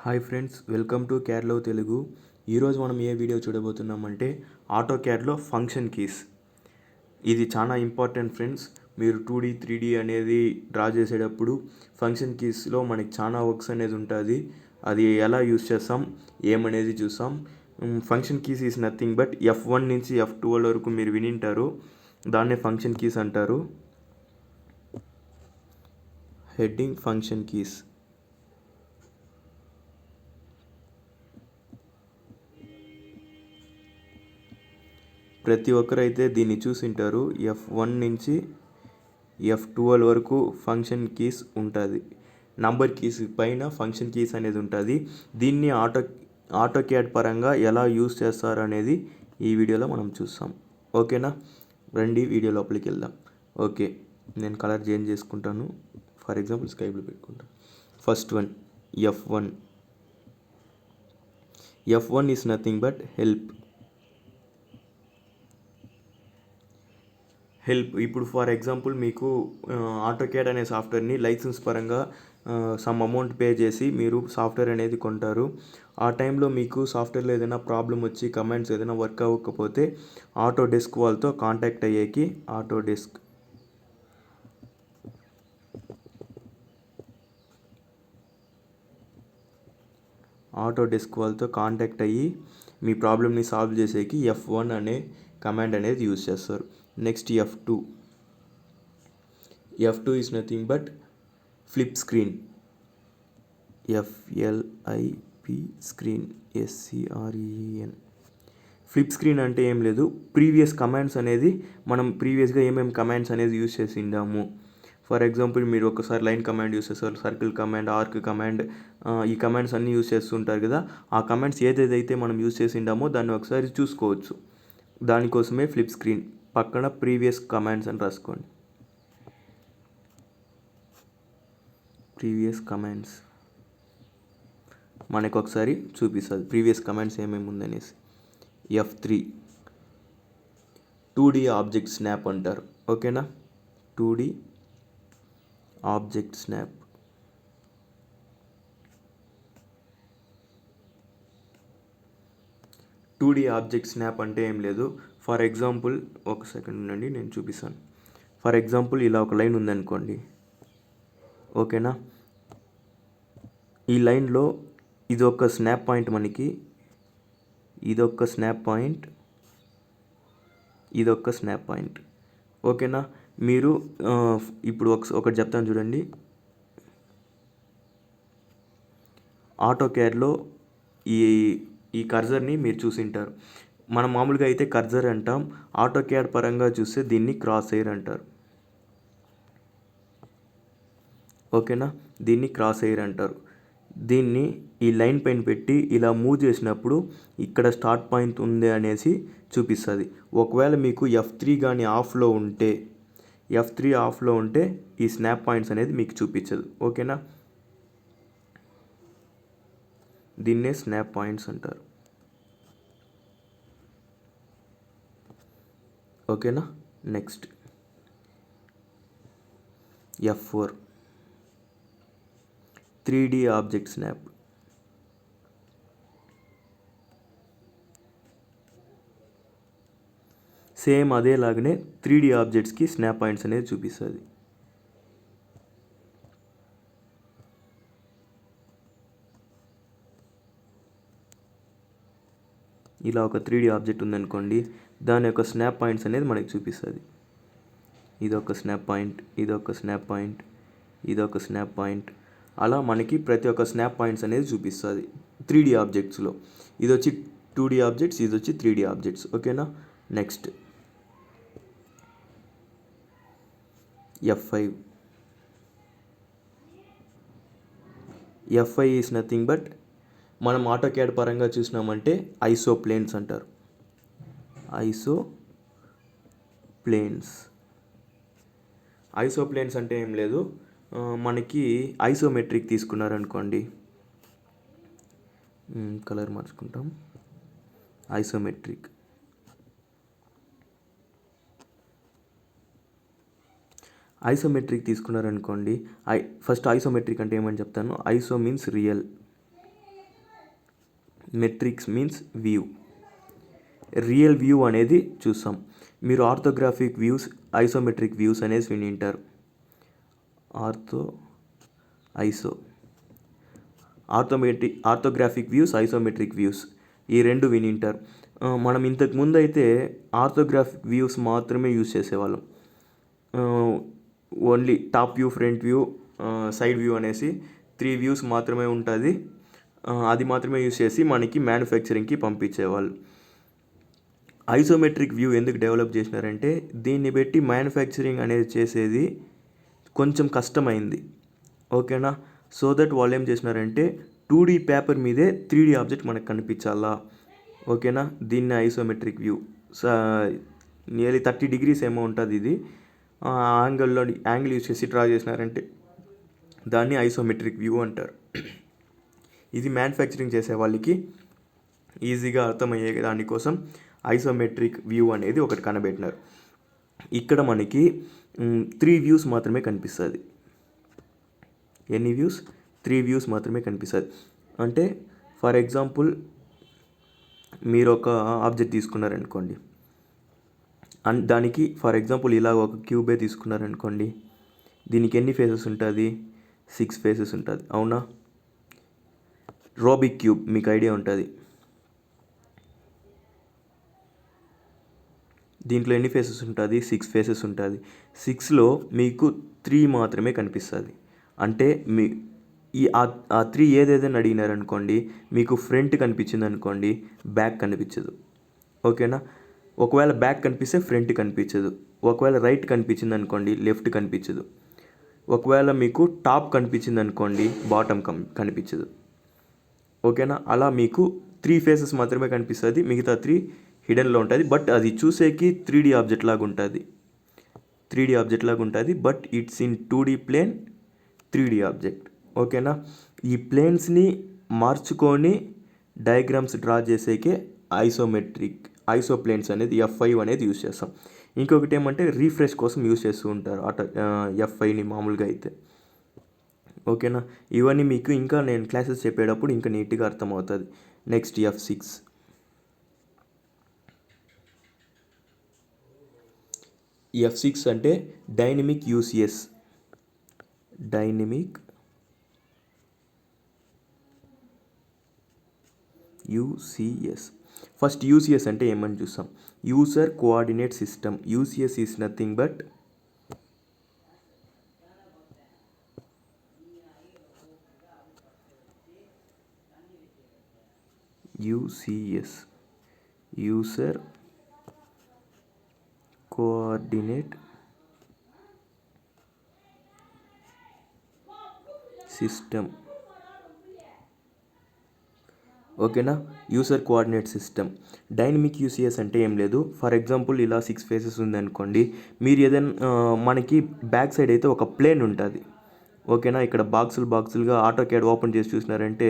Hi friends, welcome to క్యాడ్లో తెలుగు. ఈరోజు మనం ఏ వీడియో చూడబోతున్నామంటే ఆటో క్యాడ్లో ఫంక్షన్ కీస్. ఇది చాలా ఇంపార్టెంట్ ఫ్రెండ్స్. మీరు 2D 3D అనేది డ్రా చేసేటప్పుడు ఫంక్షన్ కీస్లో మనకి చాలా వర్క్స్ అనేది ఉంటుంది. అది ఎలా యూస్ చేస్తాం ఏమనేది చూసాం. Function keys is nothing but F1 నుంచి F12 వరకు మీరు వినింటారు. దాన్నే ఫంక్షన్ కీస్ అంటారు. Heading function keys. ప్రతి ఒక్కరైతే దీన్ని చూసింటారు. F1 నుంచి F12 వరకు ఫంక్షన్ కీస్ ఉంటుంది. నంబర్ కీస్ పైన ఫంక్షన్ కీస్ అనేది ఉంటుంది. దీన్ని ఆటో క్యాడ్ పరంగా ఎలా యూస్ చేస్తారు అనేది ఈ వీడియోలో మనం చూస్తాం. ఓకేనా, రండి వీడియో లోపలికి వెళ్దాం. ఓకే, నేను కలర్ చేంజ్ చేసుకుంటాను. ఫర్ ఎగ్జాంపుల్ స్కై బ్లూ పెట్టుకుంటాను. First one F1. F1 is nothing but help. ఇప్పుడు ఫర్ ఎగ్జాంపుల్ మీకు ఆటో క్యాడ్ అనే సాఫ్ట్వేర్ని లైసెన్స్ పరంగా సమ్ అమౌంట్ పే చేసి మీరు సాఫ్ట్వేర్ అనేది కొంటారు. ఆ టైంలో మీకు సాఫ్ట్వేర్లో ఏదైనా ప్రాబ్లం వచ్చి కమాండ్స్ ఏదైనా వర్క్ అవ్వకపోతే ఆటో డెస్క్ వాళ్ళతో కాంటాక్ట్ అయ్యేకి ఆటో డెస్క్ వాళ్ళతో కాంటాక్ట్ అయ్యి మీ ప్రాబ్లమ్ని సాల్వ్ చేసేకి F1 అనే కమాండ్ అనేది యూజ్ చేస్తారు. Next F2. F2 is nothing but flip screen. FLIP screen SCREEN. Flip screen అంటే ఏం లేదు, ప్రీవియస్ కమాండ్స్ అనేది మనం ప్రీవియస్గా ఏమేమి కమాండ్స్ అనేది యూజ్ చేసి ఉండాము. ఫర్ ఎగ్జాంపుల్ మీరు ఒకసారి లైన్ కమాండ్ యూస్ చేస్తారు, సర్కిల్ కమాండ్, ఆర్క్ కమాండ్, ఈ కమాండ్స్ అన్నీ యూస్ చేస్తుంటారు కదా. ఆ కమాండ్స్ ఏదైతే మనం యూస్ చేసి ఉండామో దాన్ని ఒకసారి చూసుకోవచ్చు. దానికోసమే ఫ్లిప్ స్క్రీన్. పక్కన ప్రీవియస్ కమాండ్స్ అని రాసుకోండి. ప్రీవియస్ కమాండ్స్ మనకు ఒకసారి చూపిస్తుంది ప్రీవియస్ కమాండ్స్ ఏమేమి ఉందనేసి. F3 2D ఆబ్జెక్ట్ స్నాప్ అంటారు. ఓకేనా, 2D object snap. Object snap అంటే ఏం లేదు. ఫర్ ఎగ్జాంపుల్ ఒక సెకండ్ ఉండండి, నేను చూపిస్తాను. ఫర్ ఎగ్జాంపుల్ ఇలా ఒక లైన్ ఉందనుకోండి. ఓకేనా, ఈ లైన్లో ఇదొక స్నాప్ పాయింట్, మనకి ఇదొక స్నాప్ పాయింట్, ఇదొక స్నాప్ పాయింట్. ఓకేనా, మీరు ఇప్పుడు ఒకటి చెప్తాను చూడండి. ఆటో క్యాడ్లో ఈ కర్జర్ని మీరు చూసింటారు. మనం మామూలుగా అయితే కర్జర్ అంటాం. ఆటో క్యాడ్ పరంగా చూస్తే దీన్ని క్రాస్ ఎయిర్ అంటారు. ఓకేనా, దీన్ని క్రాస్ ఎయిర్ అంటారు. దీన్ని ఈ లైన్ పైన పెట్టి ఇలా మూవ్ చేసినప్పుడు ఇక్కడ స్టార్ట్ పాయింట్ ఉంది అనేసి చూపిస్తుంది. ఒకవేళ మీకు F3 కానీ ఆఫ్లో ఉంటే ఈ స్నాప్ పాయింట్స్ అనేది మీకు చూపించదు. ఓకేనా, దీన్నే స్నాప్ పాయింట్స్ అంటారు. ఓకేనా, next F4 3D object snap. Same అదేలాగానే 3D ఆబ్జెక్ట్స్కి స్నాప్ పాయింట్స్ అనేది చూపిస్తుంది. ఇలా ఒక 3D ఆబ్జెక్ట్ ఉందనుకోండి, దాని యొక్క స్నాప్ పాయింట్స్ అనేది మనకి చూపిస్తుంది. ఇదొక స్నాప్ పాయింట్, ఇదొక స్నాప్ పాయింట్, ఇదొక స్నాప్ పాయింట్. అలా మనకి ప్రతి ఒక్క స్నాప్ పాయింట్స్ అనేది చూపిస్తుంది 3D ఆబ్జెక్ట్స్లో. ఇది వచ్చి 2D ఆబ్జెక్ట్స్, ఇది వచ్చి 3D ఆబ్జెక్ట్స్. ఓకేనా, next F5. F5 is nothing but మనం ఆటో క్యాడ్ పరంగా చూసినామంటే ఐసో ప్లేన్స్ అంటారు. ఐసో ప్లేన్స్ అంటే ఏం లేదు, మనకి ఐసోమెట్రిక్ తీసుకున్నారనుకోండి, కలర్ మార్చుకుంటాం. ఐసోమెట్రిక్ తీసుకున్నారనుకోండి, ఫస్ట్ ఐసోమెట్రిక్ అంటే ఏమని చెప్తాను. Iso means real, metrics means view. Real view అనేది చూసాం. మీరు ఆర్థోగ్రాఫిక్ వ్యూస్, ఐసోమెట్రిక్ వ్యూస్ అనేసి వినింటారు. ఆర్థోగ్రాఫిక్ వ్యూస్, ఐసోమెట్రిక్ వ్యూస్ ఈ రెండు వినింటారు. మనం ఇంతకు ముందు అయితే ఆర్థోగ్రాఫిక్ వ్యూస్ మాత్రమే యూజ్ చేసేవాళ్ళం. Only top view, front view, side view అనేసి 3 వ్యూస్ మాత్రమే ఉంటుంది. అది మాత్రమే యూజ్ చేసి మనకి మ్యానుఫ్యాక్చరింగ్కి పంపించేవాళ్ళు. ఐసోమెట్రిక్ వ్యూ ఎందుకు డెవలప్ చేసినారంటే దీన్ని బట్టి మ్యానుఫ్యాక్చరింగ్ అనేది చేసేది కొంచెం కష్టమైంది. ఓకేనా. సో దట్ వాళ్ళు ఏం చేసినారంటే 2D పేపర్ మీదే 3D ఆబ్జెక్ట్ మనకు కనిపించాలా. ఓకేనా. దీన్ని ఐసోమెట్రిక్ వ్యూ. నియర్లీ 30 degrees ఏమో ఉంటుంది ఇది. యాంగిల్ యూజ్ చేసి డ్రా చేసినారంటే దాన్ని ఐసోమెట్రిక్ వ్యూ అంటారు. ఇది మ్యానుఫ్యాక్చరింగ్ చేసే వాళ్ళకి ఈజీగా అర్థమయ్యే దానికోసం ఐసోమెట్రిక్ వ్యూ అనేది ఒకటి కనబెట్టినారు. ఇక్కడ మనకి 3 వ్యూస్ మాత్రమే కనిపిస్తుంది. ఎన్ని వ్యూస్? 3 వ్యూస్ మాత్రమే కనిపిస్తుంది. అంటే ఫర్ ఎగ్జాంపుల్ మీరు ఒక ఆబ్జెక్ట్ తీసుకున్నారనుకోండి, దానికి ఫర్ ఎగ్జాంపుల్ ఇలా ఒక క్యూబే తీసుకున్నారనుకోండి, దీనికి ఎన్ని ఫేసెస్ ఉంటుంది? 6 ఫేసెస్ ఉంటుంది. అవునా. రూబిక్ క్యూబ్ మీకు ఐడియా ఉంటుంది. దీంట్లో ఎన్ని ఫేసెస్ ఉంటుంది? 6 ఫేసెస్ ఉంటుంది. 6లో మీకు 3 మాత్రమే కనిపిస్తుంది. అంటే ఆ 3 ఏదేదని అడిగినారనుకోండి, మీకు ఫ్రంట్ కనిపించింది అనుకోండి, బ్యాక్ కనిపించదు. ఓకేనా. ఒకవేళ బ్యాక్ కనిపిస్తే ఫ్రంట్ కనిపించదు. ఒకవేళ రైట్ కనిపించింది అనుకోండి, లెఫ్ట్ కనిపించదు. ఒకవేళ మీకు టాప్ కనిపించింది అనుకోండి, బాటమ్ కనిపించదు. ఓకేనా. అలా మీకు 3 ఫేసెస్ మాత్రమే కనిపిస్తుంది. మిగతా 3 హిడెన్లో ఉంటుంది. బట్ అది చూసేకి 3D ఆబ్జెక్ట్ లాగా ఉంటుంది. But it's in 2D plane 3D object. ఓకేనా. ఈ ప్లేన్స్ని మార్చుకొని డయాగ్రామ్స్ డ్రా చేసేకే ఐసోప్లేన్స్ అనేది F5 అనేది యూజ్ చేస్తాం. ఇంకొకటి ఏమంటే రీఫ్రెష్ కోసం యూజ్ చేస్తూ ఉంటారు F5ని మామూలుగా అయితే. ఓకేనా. ఇవన్నీ మీకు ఇంకా నేను క్లాసెస్ చెప్పేటప్పుడు ఇంకా నీట్గా అర్థమవుతుంది. Next F6. F6 అంటే డైనమిక్ యూసిఎస్. ఫస్ట్ యూసిఎస్ అంటే ఏమని చూస్తాం. User coordinate system. UCS is nothing but user coordinate system. ఓకేనా. User coordinate system. Dynamic UCS అంటే ఏం లేదు. ఫర్ ఎగ్జాంపుల్ ఇలా 6 ఫేసెస్ ఉందనుకోండి, మీరు ఏదైనా మనకి బ్యాక్ సైడ్ అయితే ఒక ప్లేన్ ఉంటుంది. ఓకేనా. ఇక్కడ బాక్సులుగా ఆటోక్యాడ్ ఓపెన్ చేసి చూసినారంటే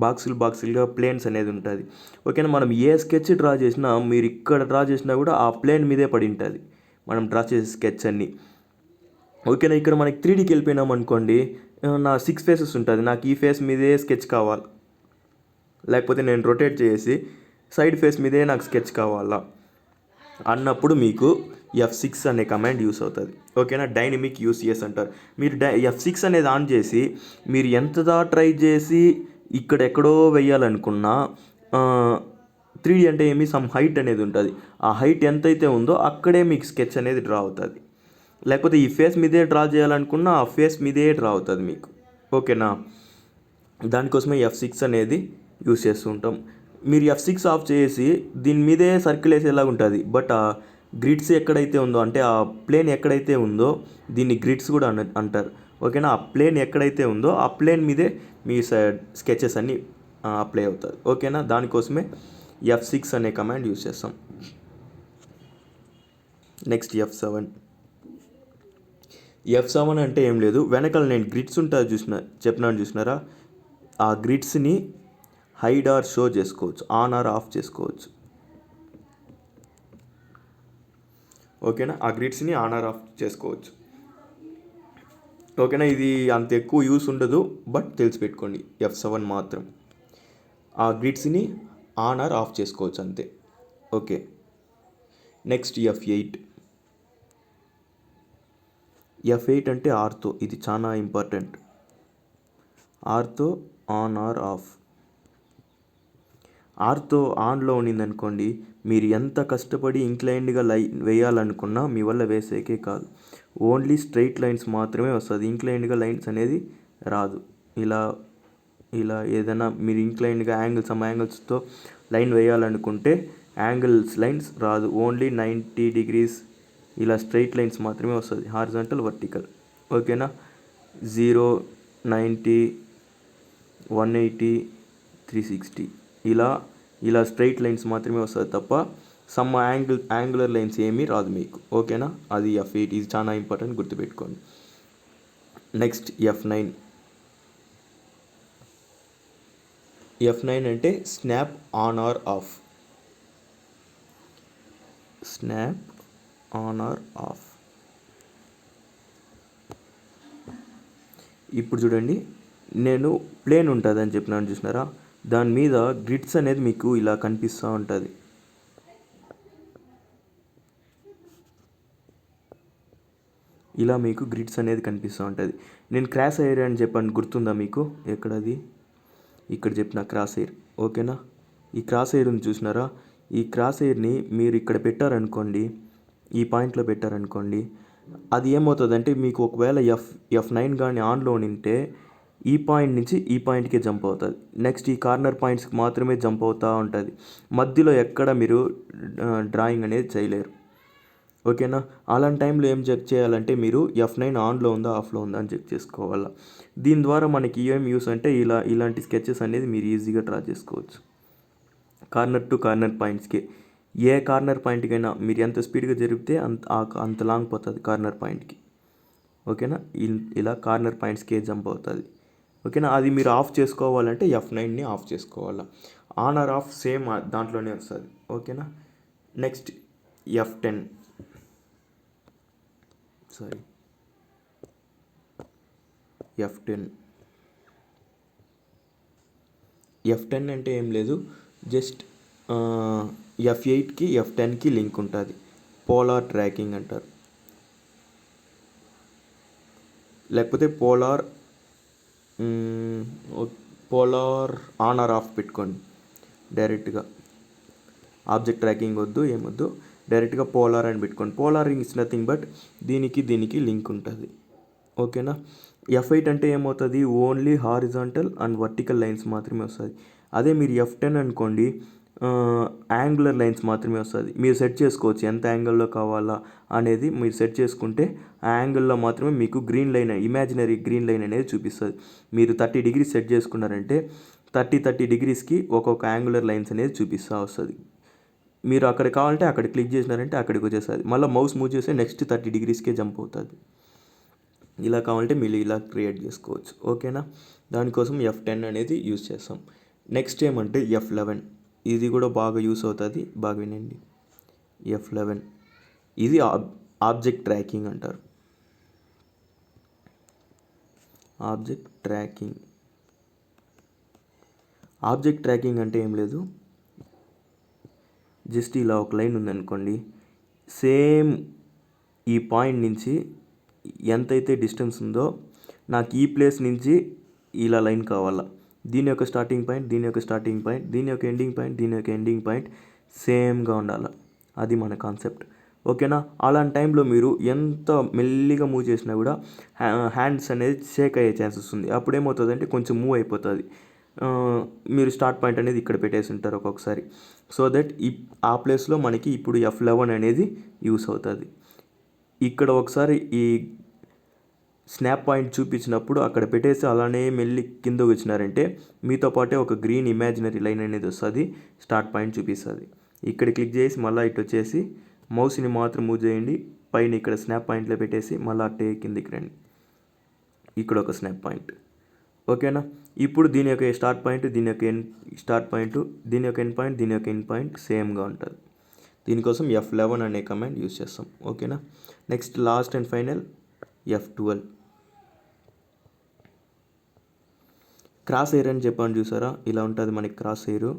బాక్సులుగా ప్లేన్స్ అనేది ఉంటుంది. ఓకేనా. మనం ఏ స్కెచ్ డ్రా చేసినా, మీరు ఇక్కడ డ్రా చేసినా కూడా ఆ ప్లేన్ మీదే పడి ఉంటుంది మనం డ్రా చేసే స్కెచ్ అన్నీ. ఓకేనా. ఇక్కడ మనకి 3Dకి వెళ్ళిపోయినాం అనుకోండి, నా 6 ఫేసెస్ ఉంటుంది, నాకు ఈ ఫేస్ మీదే స్కెచ్ కావాలి, లేకపోతే నేను రొటేట్ చేసి సైడ్ ఫేస్ మీదే నాకు స్కెచ్ కావాలా అన్నప్పుడు మీకు F6 అనే కమాండ్ యూస్ అవుతుంది. ఓకేనా. డైనమిక్ యూసిఎస్ అంటారు. మీరు F6 అనేది ఆన్ చేసి మీరు ఎంతదా ట్రై చేసి ఇక్కడ ఎక్కడో వేయాలనుకున్నా 3D అంటే ఏమి సమ్ హైట్ అనేది ఉంటుంది. ఆ హైట్ ఎంతైతే ఉందో అక్కడే మీకు స్కెచ్ అనేది డ్రా అవుతుంది. లేకపోతే ఈ ఫేస్ మీదే డ్రా చేయాలనుకున్నా ఆ ఫేస్ మీదే డ్రా అవుతుంది మీకు. ఓకేనా. దానికోసమే F6 అనేది యూస్ చేస్తూ ఉంటాం. మీరు F6 ఆఫ్ చేసి దీని మీదే సర్కిల్ వేసేలాగా ఉంటుంది. బట్ ఆ గ్రిడ్స్ ఎక్కడైతే ఉందో, అంటే ఆ ప్లేన్ ఎక్కడైతే ఉందో, దీన్ని గ్రిడ్స్ కూడా అంటారు. ఓకేనా. ఆ ప్లేన్ ఎక్కడైతే ఉందో ఆ ప్లేన్ మీదే మీ స్కెచెస్ అన్నీ అప్లై అవుతుంది. ఓకేనా. దానికోసమే F6 అనే కమాండ్ యూస్ చేస్తాం. నెక్స్ట్ F7 అంటే ఏం లేదు. వెనకాల నేను గ్రిడ్స్ ఉంటుంది చూసినారా, ఆ గ్రిడ్స్ని హైడ్ ఆర్ షో చేసుకోవచ్చు, ఆన్ ఆర్ ఆఫ్ చేసుకోవచ్చు. ఓకేనా. ఆ గ్రిడ్స్ని ఆన్ ఆర్ ఆఫ్ చేసుకోవచ్చు. ఓకేనా. ఇది అంత ఎక్కువ యూస్ ఉండదు, బట్ తెలిసిపెట్టుకోండి F7 మాత్రం. ఆ గ్రిడ్స్ని ఆన్ ఆర్ ఆఫ్ చేసుకోవచ్చు అంతే. ఓకే. నెక్స్ట్ ఎఫ్ ఎయిట్ అంటే ఆర్తో, ఇది చాలా important. Ortho on or off. Ortho ఆన్లో ఉన్నిందనుకోండి, మీరు ఎంత కష్టపడి ఇంక్లైన్డ్గా లైన్ వేయాలనుకున్నా మీ వల్ల వేసేకే కాదు. ఓన్లీ స్ట్రైట్ లైన్స్ మాత్రమే వస్తుంది, ఇంక్లైన్డ్గా లైన్స్ అనేది రాదు. ఇలా ఇలా ఏదైనా మీరు ఇంక్లైన్డ్గా సమ్ యాంగిల్స్తో లైన్ వేయాలనుకుంటే లైన్స్ రాదు. ఓన్లీ 90 degrees ఇలా స్ట్రైట్ లైన్స్ మాత్రమే వస్తుంది, హారిజాంటల్ వర్టికల్. ఓకేనా. 0, 90, 180, 360 ఇలా స్ట్రైట్ లైన్స్ మాత్రమే వస్తుంది తప్ప సమ్ యాంగులర్ లైన్స్ ఏమీ రాదు మీకు. ఓకేనా. అది ఎఫ్8, ఇది చాలా ఇంపార్టెంట్, గుర్తుపెట్టుకోండి. నెక్స్ట్ ఎఫ్9 అంటే snap on or off. Snap on or off. ఇప్పుడు చూడండి, నేను ప్లేన్ ఉంటుంది అని చెప్పినాను చూసినారా, దాని మీద గ్రిడ్స్ అనేది మీకు ఇలా కనిపిస్తూ ఉంటుంది. ఇలా మీకు గ్రిడ్స్ అనేది కనిపిస్తూ ఉంటుంది. నేను క్రాస్ ఎయిర్ అని చెప్పాను, గుర్తుందా మీకు? ఎక్కడది? ఇక్కడ చెప్పిన క్రాస్ ఎయిర్. ఓకేనా. ఈ క్రాస్ ఎయిర్ ఉంది చూసినారా, ఈ క్రాస్ ఎయిర్ని మీరు ఇక్కడ పెట్టారనుకోండి, ఈ పాయింట్లో పెట్టారనుకోండి, అది ఏమవుతుందంటే మీకు ఒకవేళ ఎఫ్9 కానీ ఆన్లో ఉంటే ఈ పాయింట్ నుంచి ఈ పాయింట్కే జంప్ అవుతుంది. నెక్స్ట్ ఈ కార్నర్ పాయింట్స్కి మాత్రమే జంప్ అవుతూ ఉంటుంది. మధ్యలో ఎక్కడ మీరు డ్రాయింగ్ అనేది చేయలేరు. ఓకేనా. అలాంటి టైంలో ఏం చెక్ చేయాలంటే మీరు ఎఫ్9 ఆన్లో ఉందా ఆఫ్లో ఉందా అని చెక్ చేసుకోవాలా. దీని ద్వారా మనకి ఏం యూస్ అంటే ఇలాంటి స్కెచెస్ అనేది మీరు ఈజీగా డ్రా చేసుకోవచ్చు. కార్నర్ టు కార్నర్ పాయింట్స్కి, ఏ కార్నర్ పాయింట్కైనా మీరు ఎంత స్పీడ్గా జరిపితే అంత లాంగ్ పోతుంది కార్నర్ పాయింట్కి. ఓకేనా. ఇలా కార్నర్ పాయింట్స్కి జంప్ అవుతుంది. ఓకేనా. అది మీరు ఆఫ్ చేసుకోవాలంటే ఎఫ్9ని ఆఫ్ చేసుకోవాలా. ఆన్ ఆర్ ఆఫ్ సేమ్ దాంట్లోనే వస్తుంది. ఓకేనా. నెక్స్ట్ ఎఫ్10. ఎఫ్10 అంటే ఏం లేదు, జస్ట్ ఎఫ్8కి ఎఫ్10కి లింక్ ఉంటుంది. పోలార్ ట్రాకింగ్ అంటారు, లేకపోతే పోలార్ ఆన్ ఆర్ ఆఫ్ పెట్టుకోండి డైరెక్ట్గా. ఆబ్జెక్ట్ ట్రాకింగ్ వద్దు, ఏమొద్దు, డైరెక్ట్గా పోలార్ అని పెట్టుకోండి. పోలార్ ఇస్ నథింగ్ బట్ దీనికి లింక్ ఉంటుంది. ఓకేనా. ఎఫ్8 అంటే ఏమవుతుంది, only horizontal and vertical lines మాత్రమే వస్తుంది. అదే మీరు ఎఫ్10 అనుకోండి, యాంగులర్ లైన్స్ మాత్రమే వస్తుంది. మీరు సెట్ చేసుకోవచ్చు ఎంత యాంగిల్లో కావాలా అనేది. మీరు సెట్ చేసుకుంటే ఆ యాంగిల్లో మాత్రమే మీకు green line, imaginary green line అనేది చూపిస్తుంది. మీరు 30 degrees సెట్ చేసుకున్నారంటే 30 degreesకి ఒక్కొక్క యాంగులర్ లైన్స్ అనేది చూపిస్తూ వస్తుంది. మీరు అక్కడ కావాలంటే అక్కడ క్లిక్ చేసినారంటే అక్కడికి వచ్చేస్తుంది. మళ్ళీ మౌస్ మూవ్ చేస్తే నెక్స్ట్ 30 degreesకే జంప్ అవుతుంది. ఇలా కావాలంటే మీరు ఇలా క్రియేట్ చేసుకోవచ్చు. ఓకేనా. దానికోసం ఎఫ్10 అనేది యూస్ చేస్తాం. నెక్స్ట్ ఏమంటే ఎఫ్11. ఇది కూడా బాగా యూస్ అవుతుంది, బాగా వినండి. ఎఫ్11 ఇది ఆబ్జెక్ట్ ట్రాకింగ్ అంటారు. ఆబ్జెక్ట్ ట్రాకింగ్ అంటే ఏం లేదు, జస్ట్ ఇలా ఒక లైన్ ఉందనుకోండి, సేమ్ ఈ పాయింట్ నుంచి ఎంతైతే డిస్టెన్స్ ఉందో నాకు ఈ ప్లేస్ నుంచి ఇలా లైన్ కావాలా. దీని యొక్క స్టార్టింగ్ పాయింట్, దీని యొక్క స్టార్టింగ్ పాయింట్, దీని యొక్క ఎండింగ్ పాయింట్, దీని యొక్క ఎండింగ్ పాయింట్ సేమ్గా ఉండాలి. అది మన కాన్సెప్ట్. ఓకేనా. అలాంటి టైంలో మీరు ఎంత మెల్లిగా మూవ్ చేసినా కూడా హ్యాండ్స్ అనేది షేక్ అయ్యే ఛాన్సెస్ ఉంది. అప్పుడు ఏమవుతుందంటే కొంచెం మూవ్ అయిపోతుంది. మీరు స్టార్ట్ పాయింట్ అనేది ఇక్కడ పెట్టేసి ఉంటారు ఒక్కొక్కసారి. సో దట్ ఆ ప్లేస్లో మనకి ఇప్పుడు ఎఫ్11 అనేది యూస్ అవుతుంది. ఇక్కడ ఒకసారి ఈ స్నాప్ పాయింట్ చూపించినప్పుడు అక్కడ పెట్టేసి అలానే మెల్లి కిందకు వచ్చినారంటే మీతో పాటే ఒక గ్రీన్ ఇమాజినరీ లైన్ అనేది వస్తుంది, స్టార్ట్ పాయింట్ చూపిస్తుంది. ఇక్కడ క్లిక్ చేసి మళ్ళీ ఇటు వచ్చేసి మౌస్ని మాత్రం మూవ్ చేయండి, పైన ఇక్కడ స్నాప్ పాయింట్లో పెట్టేసి మళ్ళీ అట్టే కిందికి రండి. ఇక్కడ ఒక స్నాప్ పాయింట్. ఓకేనా. ఇప్పుడు దీని యొక్క స్టార్ట్ పాయింట్, దీని యొక్క స్టార్ట్ పాయింట్, దీని యొక్క ఎండ్ పాయింట్, దీని యొక్క ఎండ్ పాయింట్ సేమ్గా ఉంటుంది. దీనికోసం ఎఫ్11 అనే కమాండ్ యూస్ చేస్తాం. ఓకేనా. నెక్స్ట్ లాస్ట్ అండ్ ఫైనల్ ఎఫ్12. క్రాస్ ఎయిర్ అని చెప్పాను చూసారా, ఇలా ఉంటుంది మనకి క్రాస్ ఎయిర్.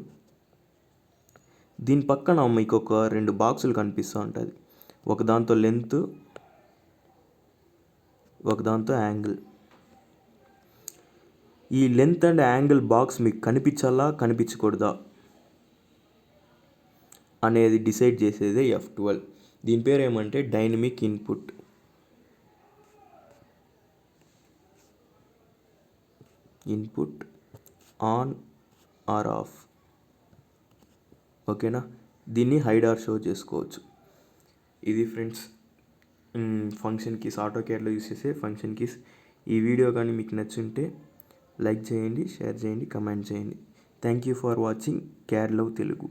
దీని పక్కన మీకు ఒక 2 బాక్సులు కనిపిస్తూ ఉంటుంది. ఒక దాంతో లెంత్, ఒక దాంతో యాంగిల్. ఈ లెంత్ అండ్ యాంగిల్ బాక్స్ మీకు కనిపించాలా కనిపించకూడదా అనేది డిసైడ్ చేసేదే F12. దీని పేరు ఏమంటే dynamic input. Input on or off. ఓకేనా, దీన్ని హైడ్ ఆర్ షో చేసుకోవచ్చు. ఇది ఫ్రెండ్స్ ఫంక్షన్ కీస్, ఆటోకేడ్లో యూస్ చేసే ఫంక్షన్ కీస్. ఈ వీడియో కానీ మీకు నచ్చుంటే లైక్ చేయండి, షేర్ చేయండి, కమెంట్ చేయండి. Thank you for watching care love Telugu.